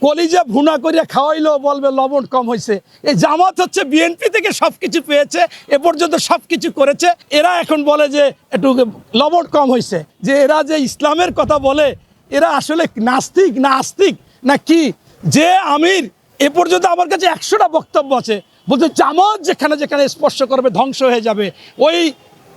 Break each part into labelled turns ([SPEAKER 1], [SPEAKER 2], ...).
[SPEAKER 1] কলিজা ভুনা করিয়া খাওয়াইলেও বলবে লবণ কম হয়েছে। এই জামাত হচ্ছে বিএনপি থেকে সবকিছু পেয়েছে, এ পর্যন্ত সবকিছু করেছে। এরা এখন বলে যে একটু লবণ কম হয়েছে। যে এরা যে ইসলামের কথা বলে, এরা আসলে নাস্তিক না আস্তিক না কি? যে আমির এ পর্যন্ত আমার কাছে 100টা বক্তব্য আছে, বলতে জামাত যেখানে যেখানে স্পর্শ করবে ধ্বংস হয়ে যাবে। ওই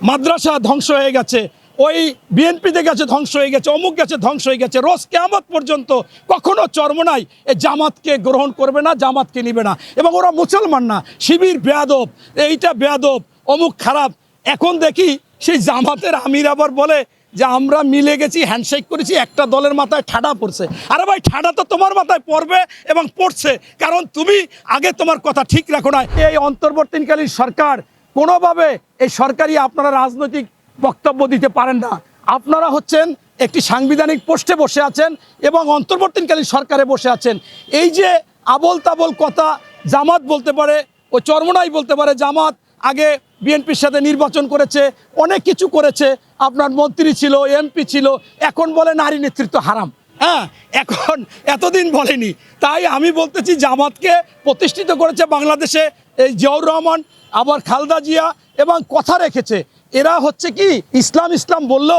[SPEAKER 1] মাদ্রাসা ধ্বংস হয়ে গেছে, ওই বিএনপিতে গেছে ধ্বংস হয়ে গেছে, অমুক গেছে ধ্বংস হয়ে গেছে। রোজ কিয়ামত পর্যন্ত কখনো চরমনাই এই জামাতকে গ্রহণ করবে না, জামাতকে নিবে না। এবং ওরা মুসলমান না, শিবির বেয়াদব, এইটা বেয়াদব, অমুক খারাপ। এখন দেখি সেই জামাতের আমির আবার বলে যে আমরা মিলে গেছি, হ্যান্ডশেক করেছি, একটা দলের মাথায় ঠাডা পড়ছে। আরে ভাই, ঠাডা তো তোমার মাথায় পড়বে এবং পড়ছে, কারণ তুমি আগে তোমার কথা ঠিক রাখো না। এই অন্তর্বর্তীকালীন সরকার কোনোভাবে এই সরকারি আপনারা রাজনৈতিক বক্তব্য দিতে পারেন না। আপনারা হচ্ছেন একটি সাংবিধানিক পোস্টে বসে আছেন এবং অন্তর্বর্তীকালীন সরকারে বসে আছেন। এই যে আবল তাবল কথা জামাত বলতে পারে, ও চরমনাই বলতে পারে জামাত আগে বিএনপির সাথে নির্বাচন করেছে, অনেক কিছু করেছে, আপনার মন্ত্রী ছিল, এমপি ছিল, এখন বলে নারী নেতৃত্ব হারাম। হ্যাঁ, এখন এতদিন বলেনি। তাই আমি বলতেছি জামাতকে প্রতিষ্ঠিত করেছে বাংলাদেশে এই জিয়াউর রহমান, আবার খালেদা জিয়া, এবং কথা রেখেছে। এরা হচ্ছে কি ইসলাম ইসলাম বললো,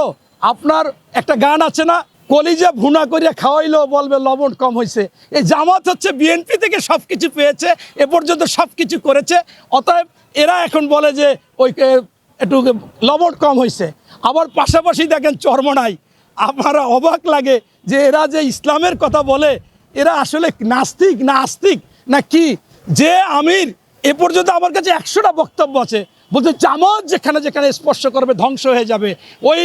[SPEAKER 1] আপনার একটা গান আছে না, কলিজা ভুনা করিয়া খাওয়াইলেও বলবে লবণ কম হয়েছে। এই জামাত হচ্ছে বিএনপি থেকে সবকিছু পেয়েছে, এ পর্যন্ত সবকিছু করেছে। অতএব এরা এখন বলে যে ওই একটু লবণ কম হয়েছে। আবার পাশাপাশি দেখেন চরমনাই, আমার অবাক লাগে যে এরা যে ইসলামের কথা বলে, এরা আসলে নাস্তিক না আস্তিক না কি? যে আমির এ পর্যন্ত আমার কাছে 100টা বক্তব্য আছে, বলতে জামাত যেখানে যেখানে স্পর্শ করবে ধ্বংস হয়ে যাবে। ওই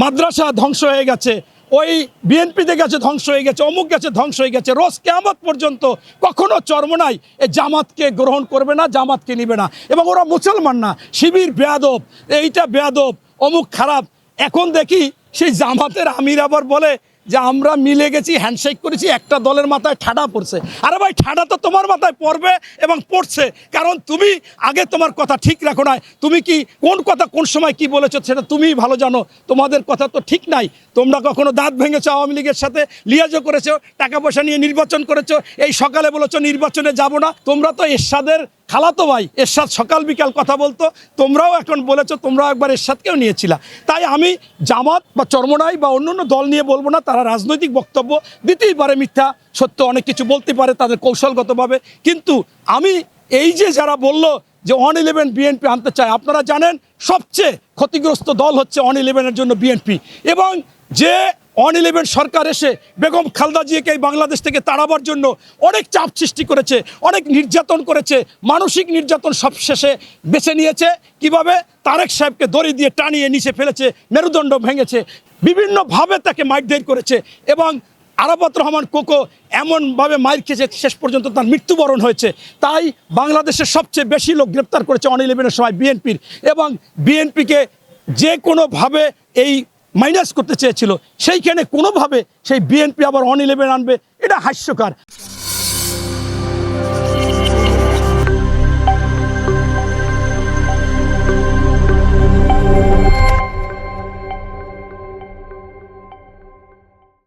[SPEAKER 1] মাদ্রাসা ধ্বংস হয়ে গেছে, ওই বিএনপিতে গেছে ধ্বংস হয়ে গেছে, অমুক গেছে ধ্বংস হয়ে গেছে। রোজ কিয়ামত পর্যন্ত কখনো চরমনাই এই জামাতকে গ্রহণ করবে না, জামাতকে নিবে না। এবং ওরা মুসলমান না, শিবির বেয়াদব, এইটা বেয়াদব, অমুক খারাপ। এখন দেখি সেই জামাতের আমির আবার বলে যে আমরা মিলে গেছি, হ্যান্ডশেক করেছি, একটা দলের মাথায় ঠাডা পড়ছে। আরে ভাই, ঠাডা তো তোমার মাথায় পড়বে এবং পড়ছে, কারণ তুমি আগে তোমার কথা ঠিক রাখো না। তুমি কি কোন কথা কোন সময় কি বলেছো সেটা তুমিই ভালো জানো। তোমাদের কথা তো ঠিক নাই। তোমরা কখনো দাঁত ভেঙেছো, আওয়ামী লীগের সাথে লিয়াজও করেছো, টাকা পয়সা নিয়ে নির্বাচন করেছো, এই সকালে বলেছো নির্বাচনে যাব না। তোমরা তো এরশাদের খালাতো ভাই, এরশাদ সকাল বিকাল কথা বলতো, তোমরাও এখন বলেছো, তোমরাও একবার এরশাদকেও নিয়েছিলা। তাই আমি জামাত বা চরমনাই বা অন্য দল নিয়ে বলবো না, তারা রাজনৈতিক বক্তব্য দিতেই পারে, মিথ্যা সত্য অনেক কিছু বলতে পারে তাদের কৌশলগতভাবে। কিন্তু আমি এই যে যারা বলল যে 111 বিএনপি আনতে চায়, আপনারা জানেন সবচেয়ে ক্ষতিগ্রস্ত দল হচ্ছে 111-এর জন্য বিএনপি। এবং যে 111 সরকার এসে বেগম খালেদা জিয়াকে বাংলাদেশ থেকে তাড়াবার জন্য অনেক চাপ সৃষ্টি করেছে, অনেক নির্যাতন করেছে, মানসিক নির্যাতন সবশেষে বেছে নিয়েছে কিভাবে? তারেক সাহেবকে দড়ি দিয়ে টানিয়ে নিচে ফেলেছে, মেরুদণ্ড ভেঙেছে, বিভিন্নভাবে তাকে মারধর করেছে। এবং আরাফাত রহমান কোকো এমনভাবে মার খেয়েছে, শেষ পর্যন্ত তার মৃত্যুবরণ হয়েছে। তাই বাংলাদেশের সবচেয়ে বেশি লোক গ্রেপ্তার করেছে 111-এর সময় বিএনপির। এবং বিএনপিকে যে কোনোভাবে এই মাইনাস করতে চেয়েছিল, সেইখানে কোনোভাবে সেই বিএনপি আবার 111 আনবে, এটা হাস্যকর।